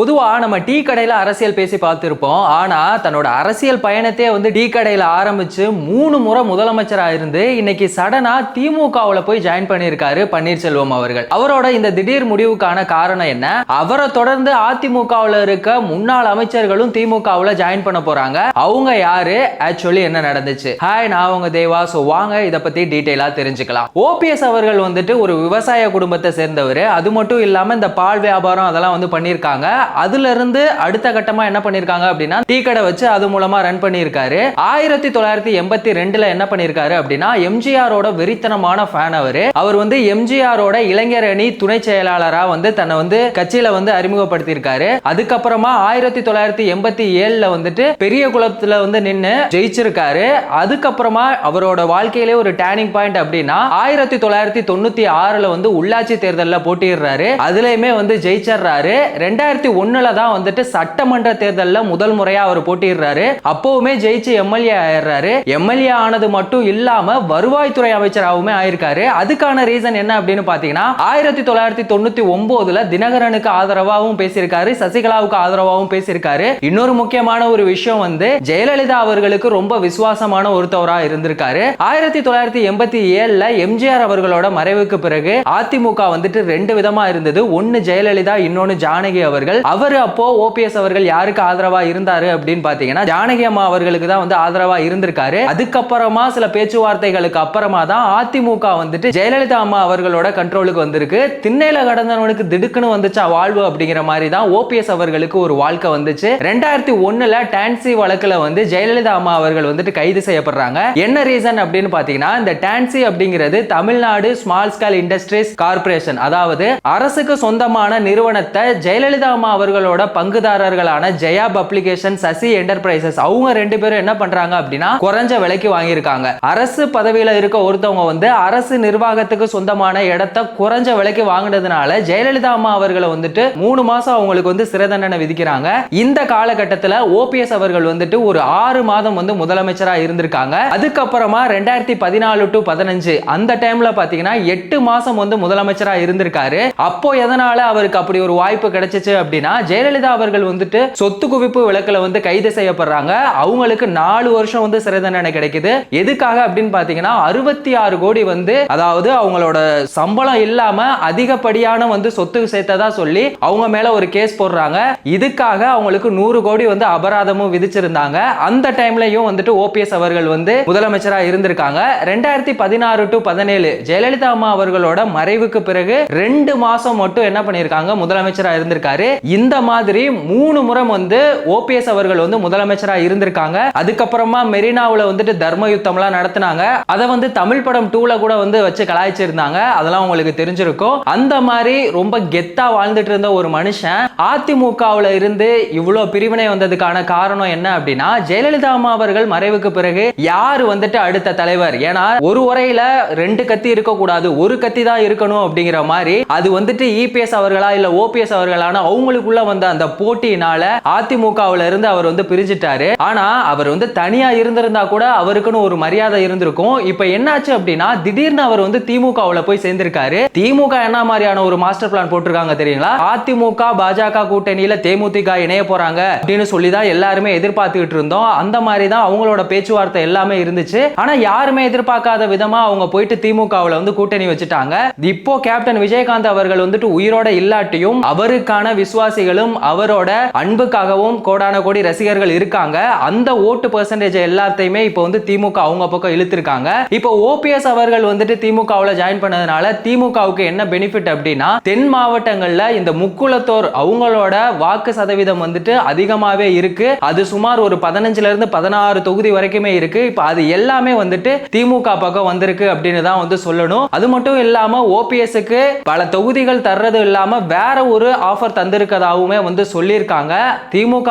பொதுவா நம்ம டீ கடையில அரசியல் பேசி பார்த்திருப்போம். ஆனா தன்னோட அரசியல் பயணத்தையே டீ கடையில ஆரம்பிச்சு 3 முறை முதலமைச்சரா இருந்து இன்னைக்கு சடனா திமுகவுல போய் ஜாயின் பண்ணியிருக்காரு பன்னீர்செல்வம் அவர்கள். அவரோட இந்த திடீர் முடிவுக்கான காரணம் என்ன? அவரை தொடர்ந்து அதிமுகவுல இருக்க முன்னாள் அமைச்சர்களும் திமுகவுல ஜாயின் பண்ண போறாங்க. அவங்க யாரு? ஆக்சுவலி என்ன நடந்துச்சு? ஹாய், நான் உங்க தேவா. சோ வாங்க இத பத்தி டீடைலா தெரிஞ்சுக்கலாம். ஓபிஎஸ் அவர்கள் ஒரு விவசாய குடும்பத்தை சேர்ந்தவர். அது மட்டும் இல்லாம இந்த பால் வியாபாரம் அதெல்லாம் பண்ணிருக்காங்க. அதுல இருந்து அடுத்த கட்டமா என்ன பண்ணிருக்காங்க அப்படின்னா டீ கடை வச்சு அது மூலமா ரன் பண்ணிருக்காரு. 1982ல என்ன பண்ணிருக்காரு அப்படின்னா எம்ஜிஆரோட வெறித்தனமான ஃபேன் அவர் எம்ஜிஆரோட இளைஞர் அணி துணை செயலாளரா தன்னை கட்சியில அறிமுகப்படுத்தியிருக்காரு. அதுக்கப்புறமா 1987ல பெரிய குளத்துல நின்னு ஜெயிச்சிருக்காரு. அதுக்கப்புறமா அவரோட வாழ்க்கையிலே ஒரு டேர்னிங் பாயிண்ட் அப்படின்னா 1996ல உள்ளாட்சி தேர்தலில் போட்டியிடுறாரு. அதுலயுமே ஜெயிச்சிடுறாரு. 2001ல தான் சட்டமன்ற தேர்தலில் முதல் முறையா அவர் போட்டியிடுறாரு. அப்பவுமே ஜெயிச்சு எம்எல்ஏ ஆயிடுறாரு. எம்எல்ஏ ஆனது மட்டும் இல்லாம வருவாய்த்துறை அமைச்சராகவுமே ஆயிருக்காரு. அதுக்கான ரீசன் என்ன அப்படின்னு பாத்தீங்கன்னா 1999ல தினகரனுக்கு ஆதரவாகவும் பேசியிருக்காரு, சசிகலாவுக்கு ஆதரவாகவும் பேசியிருக்காரு. இன்னொரு முக்கியமான ஒரு விஷயம் ஜெயலலிதா அவர்களுக்கு ரொம்ப விசுவாசமான ஒருத்தவரா இருந்திருக்காரு. 1987ல எம்ஜிஆர் அவர்களோட மறைவுக்கு பிறகு அதிமுக ரெண்டு விதமா இருந்தது. ஒன்னு ஜெயலலிதா, இன்னொன்னு ஜானகி அவர்கள். அவர் அப்போ ஓபிஎஸ் அவர்கள் யாருக்கு ஆதரவா இருந்தாரு அப்படின்னு பாத்தீங்கன்னா ஜானகி அம்மா அவர்களுக்கு தான் ஆதரவா இருந்திருக்காரு. அதுக்கப்புறமா சில பேச்சுவார்த்தைகளுக்கு அப்புறமா தான் அதிமுக ஜெயலலிதா அம்மா அவர்களோட கண்ட்ரோலுக்கு வந்திருக்கு. திண்ணையில கடந்தவனுக்கு திடுக்குன்னு வந்துச்சா வாழ்வு அப்படிங்கிற மாதிரி தான் ஓபிஎஸ் அவர்களுக்கு ஒரு வாழ்க்கை வந்துச்சு. 2001ல டான்சி வழக்குல ஜெயலலிதா அம்மா அவர்கள் கைது செய்யப்படுறாங்க. என்ன ரீசன் அப்படின்னு பாத்தீங்கன்னா இந்த டான்சி அப்படிங்கிறது Tamil Nadu small scale industries corporation, அதாவது அரசுக்கு சொந்தமான நிறுவனத்தை ஜெயலலிதா அம்மா அவர்களோட பங்குதாரர்களான ஜெயா பப்ளிகேஷன், சசி என்டர்பிரைசஸ் அவங்க ரெண்டு பேரும் என்ன பண்றாங்க அப்படின்னா குறைஞ்ச விலைக்கு வாங்கியிருக்காங்க. அரசு பதவியில இருக்க ஒருத்தவங்க அரசு நிர்வாகத்துக்கு சொந்தமான இடத்தை குறைஞ்ச விலைக்கு வாங்கினதுனால ஜெயலலிதா அம்மா அவர்களை 3 மாசம் அவங்களுக்கு சிறை தண்டனை விதிக்கிறாங்க. இந்த காலகட்டத்தில் ஓபிஎஸ் அவர்கள் ஒரு 6 மாதம் முதலமைச்சரா இருந்திருக்காங்க. அதுக்கப்புறமா 2014 to 15 அந்த டைம்ல பாத்தீங்கன்னா 8 மாசம் முதலமைச்சரா இருந்திருக்காரு. அப்போ எதனால அவருக்கு அப்படி ஒரு வாய்ப்பு கிடைச்சிச்சு அப்படின்னா ஜெயலலிதா அவர்கள் சொத்து குவிப்பு வழக்குல கைது செய்யப்படுறாங்க. அவங்களுக்கு 4 வருஷம் சிறை தண்டனை கிடைக்குது. எதுக்காக அப்படின்னு பாத்தீங்கன்னா 66 கோடி அதாவது அவங்களோட சம்பளம் இல்லாம அதிகப்படியான சொத்து சேர்த்ததா சொல்லி அவங்க மேல ஒரு கேஸ் போடுறாங்க. இதுக்காக அவங்களுக்கு 100 கோடி அபராதமும் விதிச்சிருந்தாங்க. அந்த டைம்லயும் ஓபிஎஸ் அவர்கள் முதலமைச்சரா இருந்திருக்காங்க. 2016 to 17 ஜெயலலிதா அம்மா அவர்களோட மறைவுக்கு பிறகு 2 மாசம் மட்டும் என்ன பண்ணிருக்காங்க முதலமைச்சரா இருந்திருக்காரு. இந்த மாதிரி 3 முறை ஓபிஎஸ் அவர்கள் முதலமைச்சரா இருந்திருக்காங்க. அதுக்கப்புறமா மெரினாவுல தர்ம யுத்தம்லாம் நடத்தினாங்க. அதை தமிழ் படம் 2ல கூட வச்சு கலாய்ச்சிருந்தாங்க. அதெல்லாம் உங்களுக்கு தெரிஞ்சிருக்கும். அந்த மாதிரி ரொம்ப கெத்தா வாழ்ந்துட்டு இருந்த ஒரு மனுஷன் அதிமுகவுல இருந்து இவ்வளவு பிரிவினை வந்ததுக்கான காரணம் என்ன அப்படின்னா ஜெயலலிதா அம்மா அவர்கள் மறைவுக்கு பிறகு யாரு அடுத்த தலைவர், ஏன்னா ஒரு உரையில 2 கத்தி இருக்க கூடாது, ஒரு கத்தி தான் இருக்கணும் அப்படிங்கிற மாதிரி அது இபிஎஸ் அவர்களா இல்ல ஓபிஎஸ் அவர்களான அவங்களுக்குள்ள அந்த போட்டியினால அதிமுகவுல இருந்து அவர் பிரிஞ்சிட்டாரு. ஆனா அவர் தனியா இருந்திருந்தா கூட அவருக்குன்னு ஒரு மரியாதை இருந்திருக்கும். இப்ப என்னாச்சு அப்படின்னா திடீர்னு அவர் திமுகவுல போய் சேர்ந்திருக்காரு. திமுக என்ன மாதிரியான ஒரு மாஸ்டர் பிளான் போட்டிருக்காங்க தெரியுங்களா? அதிமுக பாஜக கூட்டணியில தேமுதிக இணைய போறாங்க அப்படின்னு சொல்லி தான் எல்லாருமே எதிர்பார்த்துக்கிட்டு இருந்தோம். அந்த மாதிரி தான் அவங்களோட பேச்சுவார்த்தை எல்லாமே இருந்துச்சு. ஆனா யாருமே எதிர்பார்க்காத விதமா அவங்க போயிட்டு திமுகவுல கூட்டணி வச்சுட்டாங்க. இப்போ கேப்டன் விஜயகாந்த் அவர்கள் உயிரோட இல்லாட்டியும் அவருக்கான விசுவாசிகளும் அவரோட அன்புக்காகவும் கோடான கோடி ரசிகர்கள் இருக்காங்க. அந்த ஓட்டு பெர்சன்டேஜ் எல்லாத்தையுமே இப்போ திமுக அவங்க பக்கம் இழுத்திருக்காங்க. இப்போ ஓபிஎஸ் அவர்கள் திமுகவுல ஜாயின் பண்ணதுனால திமுகவுக்கு என்ன பெனிஃபிட் அப்படின்னா தென் மாவட்டங்கள்ல இந்த முக்குளத்தோர் அவங்களோட வாக்கு சதவீதம் அதிகமாவே இருக்கு. அது சுமார் ஒரு 15ல இருந்து 16 தொகுதி வரைக்குமே இருக்கு. இப்போ அது எல்லாமே திமுக பக்கம் வந்திருக்கு அப்படின்னு தான் சொல்லணும். அது மட்டும் இல்லாம ஓபிஎஸ்க்கு பல தொகுதிகள் தர்றது இல்லாம வேற ஒரு ஆஃபர் தந்திருக்கதாவுமே சொல்லியிருக்காங்க. திமுக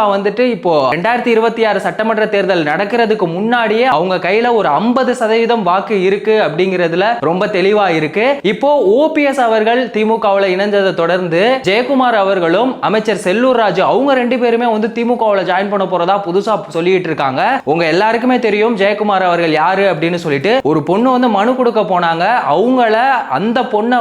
இப்போ 2026 சட்டமன்ற தேர்தல் நடக்கிறதுக்கு முன்னாடியே அவங்க கையில ஒரு 50% வாக்கு இருக்கு அப்படிங்கிறதுல ரொம்ப தெளிவா இருக்கு. இப்போ ஓபிஎஸ் அவர்கள் திமுகவுல இணைஞ்சதை தொடர்ந்து ஜெயக்குமார் அவர்களும் அமைச்சர் செல்லூர் ராஜு அவங்க 2 பேருமே திமுகவுல ஜாயின் பண்ண போறதா புதுசா சொல்லிட்டு இருக்காங்க. உங்க எல்லாருக்குமே தெரியும் ஜெயக்குமார் அவர்கள் யாரு அப்படின்னு சொல்லிட்டு. ஒரு பொண்ணு மனு கொடுக்க போனாங்க. அவங்கள அந்த பொண்ணை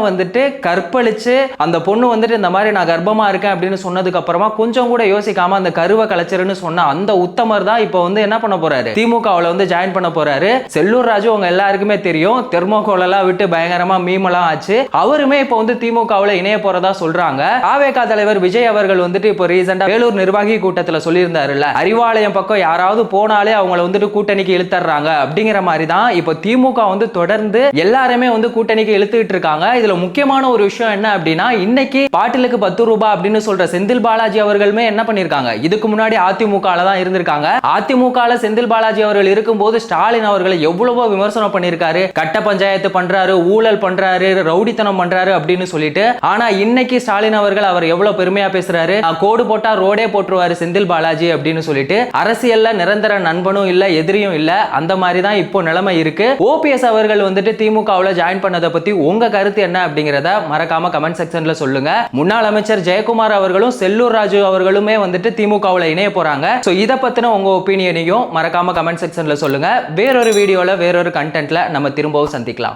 கற்பழிச்சு அந்த பொண்ணு இந்த மாதிரி நான் கர்ப்பமா இருக்கேன் அப்படின்னு அப்படின்னு சொன்னதுக்கு அப்புறமா கொஞ்சம் கூட யோசிக்காம அந்த கருவை கலைச்சருன்னு சொன்ன அந்த உத்தமர் தான் இப்போ வந்து என்ன பண்ண போறாரு, திமுகவுல வந்து ஜாயின் பண்ண போறாரு. செல்லூர் ராஜு உங்க எல்லாருக்குமே தெரியும், தெர்மோகோல் எல்லாம் விட்டு பயங்கரமா மீமெல்லாம் ஆச்சு. அவருமே இப்போ வந்து திமுகவுல இணைய போறதா சொல்றாங்க. தாவேகா தலைவர் விஜய் அவர்கள் வந்துட்டு இப்போ ரீசெண்டா வேலூர் நிர்வாகி கூட்டத்துல சொல்லியிருந்தாருல்ல, அறிவாலயம் பக்கம் யாராவது போனாலே அவங்கள வந்துட்டு கூட்டணிக்கு இழுத்துறாங்க அப்படிங்கிற மாதிரி தான் இப்போ திமுக வந்து தொடர்ந்து எல்லாருமே வந்து கூட்டணிக்கு இழுத்துட்டு இருக்காங்க. இதுல முக்கியமான ஒரு விஷயம் என்ன அப்படின்னா, இன்னைக்கு பாட்டிலுக்கு 10 ரூபாய் அப்படின்னு சொல்ற செந்தில் பாலாஜி அவர்களுமே என்ன பண்ணிருக்காங்க, இதுக்கு முன்னாடி அதிமுகல தான் இருந்திருக்காங்க. அதிமுகல செந்தில் பாலாஜி அவர்கள் இருக்கும்போது ஸ்டாலின் அவர்களை எவ்வளவோ விமர்சனம் பண்ணிருக்காரு, கட்ட பஞ்சாயத்து பண்றாரு, ஊழல் பண்றாரு, ரவுடித்தனம் பண்றாரு அப்படின்னு சொல்லிட்டு. ஆனா இன்னைக்கு ஸ்டாலின் அவர்கள் அவர் எவ்வளவு பெருமையா பேசுறாரு, கோடு போட்டா ரோடே போட்டுருவாரு செந்தில் பாலாஜி அப்படின்னு சொல்லிட்டு. அரசியல்ல நிரந்தர நண்பனும் இல்ல எதிரியும் இல்ல, அந்த மாதிரி தான் இப்போ நிலைமை இருக்கு. ஓபிஎஸ் அவர்கள் வந்துட்டு திமுகவுல ஜாயின் பண்ணதை பத்தி உங்க கருத்து என்ன அப்படிங்கறத மறக்காம கமெண்ட் செக்ஷன்ல சொல்லுங்க. முன்னாள் அமைச்சர் ஜெயக்குமார் அவர்களும் செல்லூர் ராஜு அவர்களுமே வந்துட்டு திமுகவுல இணைய போறாங்க. சோ இத பத்தின உங்க ஒப்பீனியனையும் மறக்காம கமெண்ட் செக்ஷன்ல சொல்லுங்க. வேறொரு வீடியோல வேறொரு கண்டென்ட்ல நம்ம திரும்பவும் சந்திக்கலாம்.